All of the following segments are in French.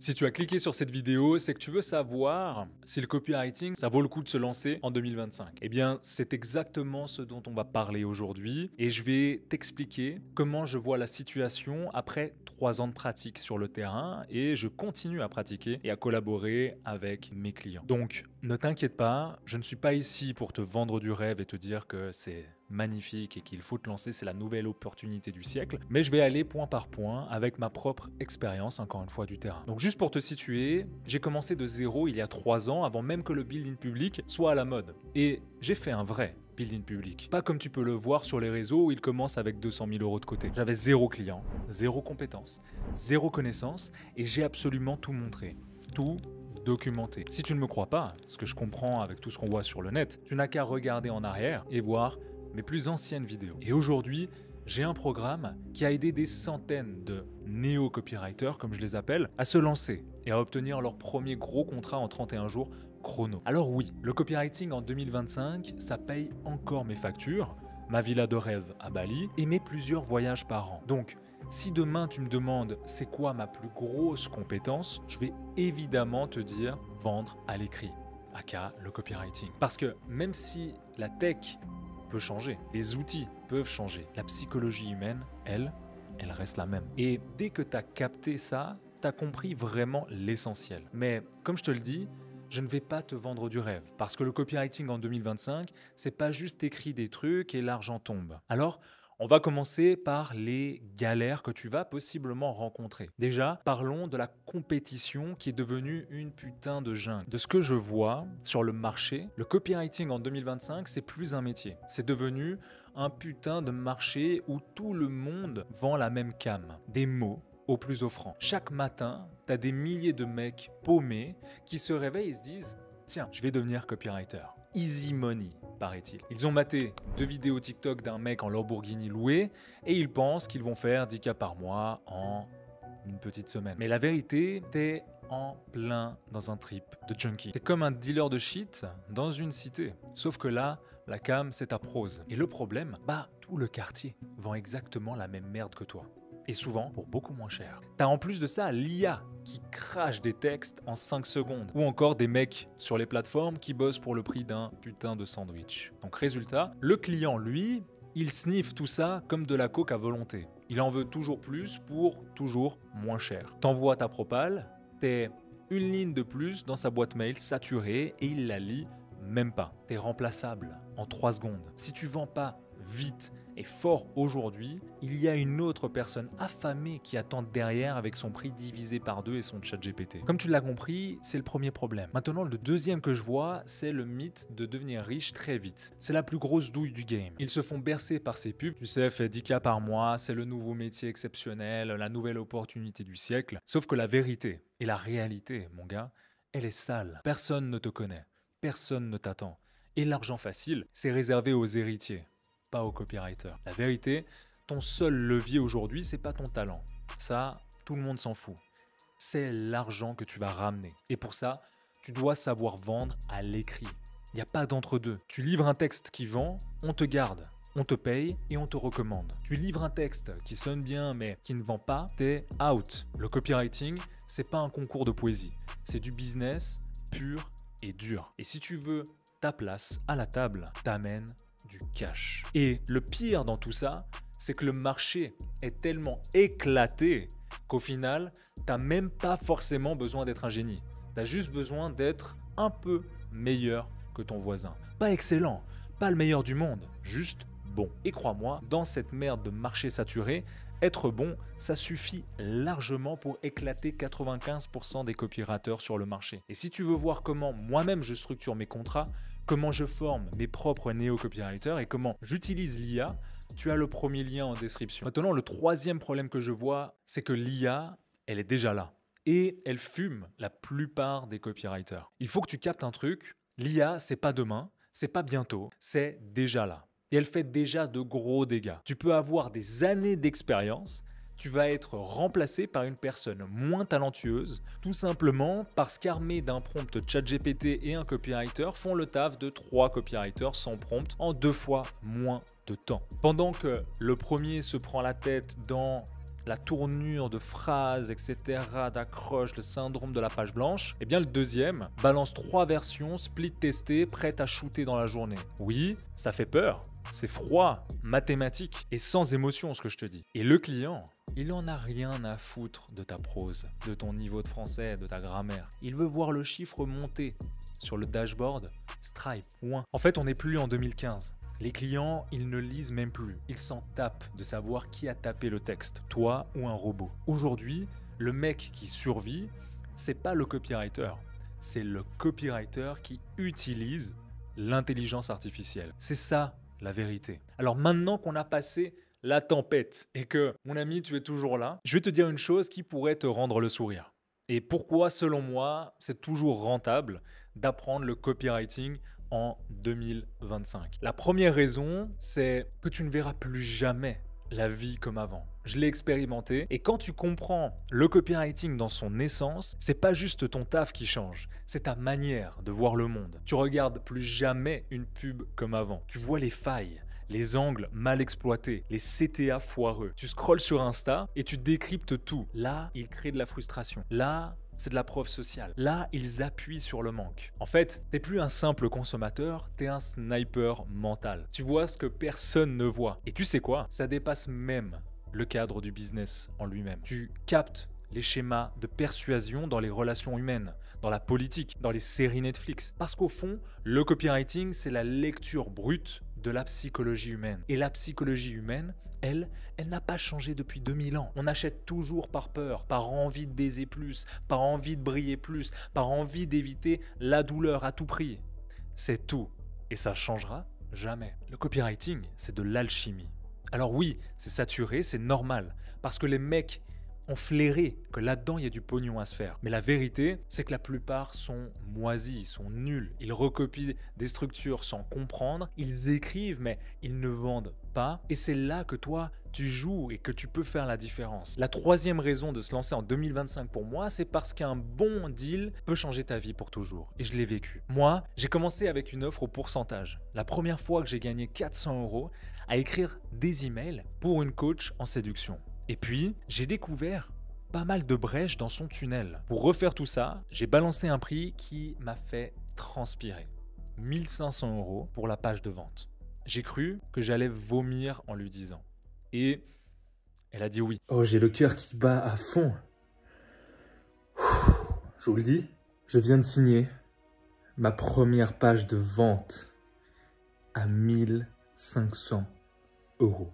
Si tu as cliqué sur cette vidéo, c'est que tu veux savoir si le copywriting, ça vaut le coup de se lancer en 2025. Eh bien, c'est exactement ce dont on va parler aujourd'hui et je vais t'expliquer comment je vois la situation après 3 ans de pratique sur le terrain et je continue à pratiquer et à collaborer avec mes clients. Donc, ne t'inquiète pas, je ne suis pas ici pour te vendre du rêve et te dire que c'est magnifique et qu'il faut te lancer, c'est la nouvelle opportunité du siècle, mais je vais aller point par point avec ma propre expérience, encore une fois, du terrain. Donc juste pour te situer, j'ai commencé de zéro il y a 3 ans, avant même que le building public soit à la mode. Et j'ai fait un vrai building public. Pas comme tu peux le voir sur les réseaux où il commence avec 200 000 € de côté. J'avais 0 client, 0 compétence, 0 connaissance et j'ai absolument tout montré. Tout documenté. Si tu ne me crois pas, ce que je comprends avec tout ce qu'on voit sur le net, tu n'as qu'à regarder en arrière et voir mes plus anciennes vidéos. Et aujourd'hui, j'ai un programme qui a aidé des centaines de néo-copywriters, comme je les appelle, à se lancer et à obtenir leur premier gros contrat en 31 jours chrono. Alors oui, le copywriting en 2025, ça paye encore mes factures, ma villa de rêve à Bali et mes plusieurs voyages par an. Donc, si demain tu me demandes c'est quoi ma plus grosse compétence, je vais évidemment te dire vendre à l'écrit, aka le copywriting. Parce que même si la tech peut changer, les outils peuvent changer, la psychologie humaine, elle reste la même. Et dès que tu as capté ça, tu as compris vraiment l'essentiel. Mais comme je te le dis, je ne vais pas te vendre du rêve, parce que le copywriting en 2025, c'est pas juste écrire des trucs et l'argent tombe. Alors, on va commencer par les galères que tu vas possiblement rencontrer. Déjà, parlons de la compétition qui est devenue une putain de jungle. De ce que je vois sur le marché, le copywriting en 2025, c'est plus un métier. C'est devenu un putain de marché où tout le monde vend la même came. Des mots au plus offrant. Chaque matin, t'as des milliers de mecs paumés qui se réveillent et se disent « Tiens, je vais devenir copywriter ». Easy money, paraît-il. Ils ont maté 2 vidéos TikTok d'un mec en Lamborghini loué et ils pensent qu'ils vont faire 10K par mois en une petite semaine. Mais la vérité, t'es en plein dans un trip de junkie. T'es comme un dealer de shit dans une cité. Sauf que là, la cam, c'est ta prose. Et le problème, tout le quartier vend exactement la même merde que toi. Et souvent pour beaucoup moins cher. T'as en plus de ça l'IA qui crache des textes en 5 secondes. Ou encore des mecs sur les plateformes qui bossent pour le prix d'un putain de sandwich. Donc résultat, le client, lui, il sniffe tout ça comme de la coke à volonté. Il en veut toujours plus pour toujours moins cher. T'envoies ta propale, t'es une ligne de plus dans sa boîte mail saturée et il la lit même pas. T'es remplaçable en 3 secondes. Si tu vends pas vite et fort aujourd'hui, il y a une autre personne affamée qui attend derrière avec son prix divisé par 2 et son chat GPT. Comme tu l'as compris, c'est le premier problème. Maintenant, le deuxième que je vois, c'est le mythe de devenir riche très vite. C'est la plus grosse douille du game. Ils se font bercer par ces pubs. Tu sais, fais 10K par mois, c'est le nouveau métier exceptionnel, la nouvelle opportunité du siècle. Sauf que la vérité et la réalité, mon gars, elle est sale. Personne ne te connaît. Personne ne t'attend. Et l'argent facile, c'est réservé aux héritiers, pas aux copywriters. La vérité, ton seul levier aujourd'hui, c'est pas ton talent. Ça, tout le monde s'en fout. C'est l'argent que tu vas ramener. Et pour ça, tu dois savoir vendre à l'écrit. Il n'y a pas d'entre-deux. Tu livres un texte qui vend, on te garde. On te paye et on te recommande. Tu livres un texte qui sonne bien mais qui ne vend pas, t'es out. Le copywriting, c'est pas un concours de poésie. C'est du business pur et dur. Et si tu veux ta place à la table, t'amènes du cash. Et le pire dans tout ça, c'est que le marché est tellement éclaté qu'au final, t'as même pas forcément besoin d'être un génie. T'as juste besoin d'être un peu meilleur que ton voisin. Pas excellent, pas le meilleur du monde, juste bon. Et crois-moi, dans cette merde de marché saturé, être bon, ça suffit largement pour éclater 95% des copywriters sur le marché. Et si tu veux voir comment moi-même je structure mes contrats, comment je forme mes propres néo-copywriters et comment j'utilise l'IA, tu as le premier lien en description. Maintenant, le troisième problème que je vois, c'est que l'IA, elle est déjà là. Et elle fume la plupart des copywriters. Il faut que tu captes un truc, l'IA, c'est pas demain, c'est pas bientôt, c'est déjà là. Et elle fait déjà de gros dégâts. Tu peux avoir des années d'expérience, tu vas être remplacé par une personne moins talentueuse, tout simplement parce qu'armés d'un prompt ChatGPT et un copywriter font le taf de 3 copywriters sans prompt en 2 fois moins de temps. Pendant que le premier se prend la tête dans la tournure de phrases, etc., d'accroche, le syndrome de la page blanche, eh bien le deuxième balance 3 versions, split testées, prêtes à shooter dans la journée. Oui, ça fait peur, c'est froid, mathématique et sans émotion ce que je te dis. Et le client, il en a rien à foutre de ta prose, de ton niveau de français, de ta grammaire. Il veut voir le chiffre monter sur le dashboard Stripe. Ouin. En fait, on n'est plus en 2015. Les clients, ils ne lisent même plus. Ils s'en tapent de savoir qui a tapé le texte, toi ou un robot. Aujourd'hui, le mec qui survit, c'est pas le copywriter, c'est le copywriter qui utilise l'intelligence artificielle. C'est ça la vérité. Alors maintenant qu'on a passé la tempête et que, mon ami, tu es toujours là, je vais te dire une chose qui pourrait te rendre le sourire. Et pourquoi, selon moi, c'est toujours rentable d'apprendre le copywriting en 2025. La première raison, c'est que tu ne verras plus jamais la vie comme avant. Je l'ai expérimenté et quand tu comprends le copywriting dans son essence, c'est pas juste ton taf qui change, c'est ta manière de voir le monde. Tu regardes plus jamais une pub comme avant. Tu vois les failles, les angles mal exploités, les CTA foireux. Tu scrolles sur Insta et tu décryptes tout. Là, ils créent de la frustration. Là, c'est de la preuve sociale. Là, ils appuient sur le manque. En fait, t'es plus un simple consommateur, t'es un sniper mental. Tu vois ce que personne ne voit. Et tu sais quoi? Ça dépasse même le cadre du business en lui-même. Tu captes les schémas de persuasion dans les relations humaines, dans la politique, dans les séries Netflix. Parce qu'au fond, le copywriting, c'est la lecture brute de la psychologie humaine. Et la psychologie humaine, elle n'a pas changé depuis 2000 ans. On achète toujours par peur, par envie de baiser plus, par envie de briller plus, par envie d'éviter la douleur à tout prix. C'est tout. Et ça changera jamais. Le copywriting, c'est de l'alchimie. Alors oui, c'est saturé, c'est normal. Parce que les mecs ont flairé que là-dedans, il y a du pognon à se faire. Mais la vérité, c'est que la plupart sont moisis, sont nuls. Ils recopient des structures sans comprendre. Ils écrivent, mais ils ne vendent pas. Et c'est là que toi, tu joues et que tu peux faire la différence. La troisième raison de se lancer en 2025 pour moi, c'est parce qu'un bon deal peut changer ta vie pour toujours. Et je l'ai vécu. Moi, j'ai commencé avec une offre au pourcentage. La première fois que j'ai gagné 400 € à écrire des emails pour une coach en séduction. Et puis, j'ai découvert pas mal de brèches dans son tunnel. Pour refaire tout ça, j'ai balancé un prix qui m'a fait transpirer. 1500 € pour la page de vente. J'ai cru que j'allais vomir en lui disant. Et elle a dit oui. Oh, j'ai le cœur qui bat à fond. Je vous le dis, je viens de signer ma première page de vente à 1500 €.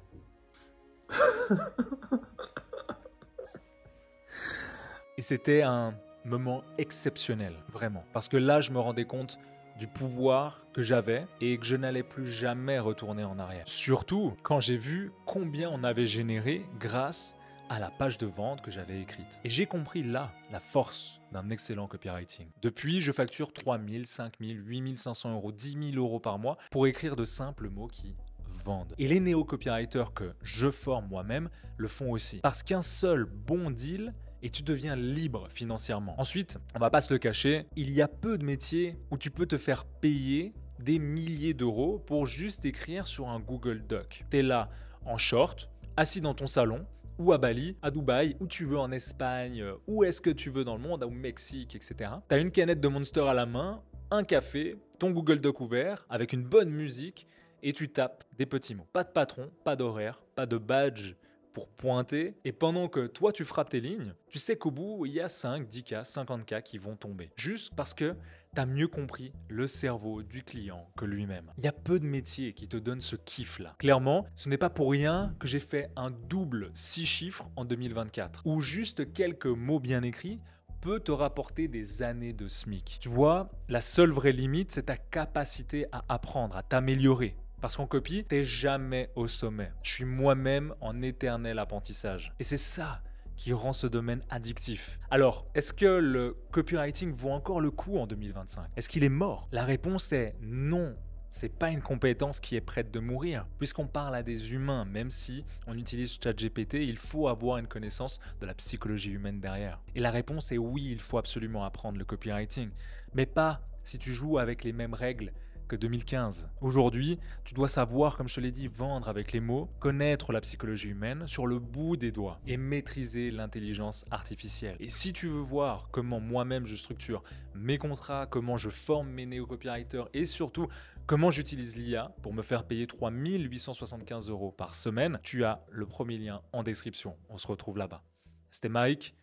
Et c'était un moment exceptionnel, vraiment. Parce que là, je me rendais compte du pouvoir que j'avais et que je n'allais plus jamais retourner en arrière. Surtout quand j'ai vu combien on avait généré grâce à la page de vente que j'avais écrite. Et j'ai compris là la force d'un excellent copywriting. Depuis, je facture 3000, 5000, 8500 €, 10 000 € par mois pour écrire de simples mots qui vendent. Et les néo-copywriters que je forme moi-même le font aussi. Parce qu'un seul bon deal et tu deviens libre financièrement. Ensuite, on va pas se le cacher, il y a peu de métiers où tu peux te faire payer des milliers d'euros pour juste écrire sur un Google Doc. Tu es là en short, assis dans ton salon, ou à Bali, à Dubaï, où tu veux en Espagne, où est-ce que tu veux dans le monde, au Mexique, etc. Tu as une canette de Monster à la main, un café, ton Google Doc ouvert, avec une bonne musique, et tu tapes des petits mots. Pas de patron, pas d'horaire, pas de badge pour pointer. Et pendant que toi, tu frappes tes lignes, tu sais qu'au bout, il y a 5, 10K, 50K qui vont tomber. Juste parce que tu as mieux compris le cerveau du client que lui-même. Il y a peu de métiers qui te donnent ce kiff-là. Clairement, ce n'est pas pour rien que j'ai fait un double 6 chiffres en 2024, où juste quelques mots bien écrits peut te rapporter des années de SMIC. Tu vois, la seule vraie limite, c'est ta capacité à apprendre, à t'améliorer. Parce qu'en copie, t'es jamais au sommet. Je suis moi-même en éternel apprentissage. Et c'est ça qui rend ce domaine addictif. Alors, est-ce que le copywriting vaut encore le coup en 2025? Est-ce qu'il est mort? La réponse est non. C'est pas une compétence qui est prête de mourir. Puisqu'on parle à des humains, même si on utilise ChatGPT, il faut avoir une connaissance de la psychologie humaine derrière. Et la réponse est oui, il faut absolument apprendre le copywriting. Mais pas si tu joues avec les mêmes règles que 2015. Aujourd'hui, tu dois savoir, comme je te l'ai dit, vendre avec les mots, connaître la psychologie humaine sur le bout des doigts et maîtriser l'intelligence artificielle. Et si tu veux voir comment moi-même je structure mes contrats, comment je forme mes néo-copywriters et surtout comment j'utilise l'IA pour me faire payer 3 875 € par semaine, tu as le premier lien en description. On se retrouve là-bas. C'était Mike.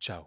Ciao.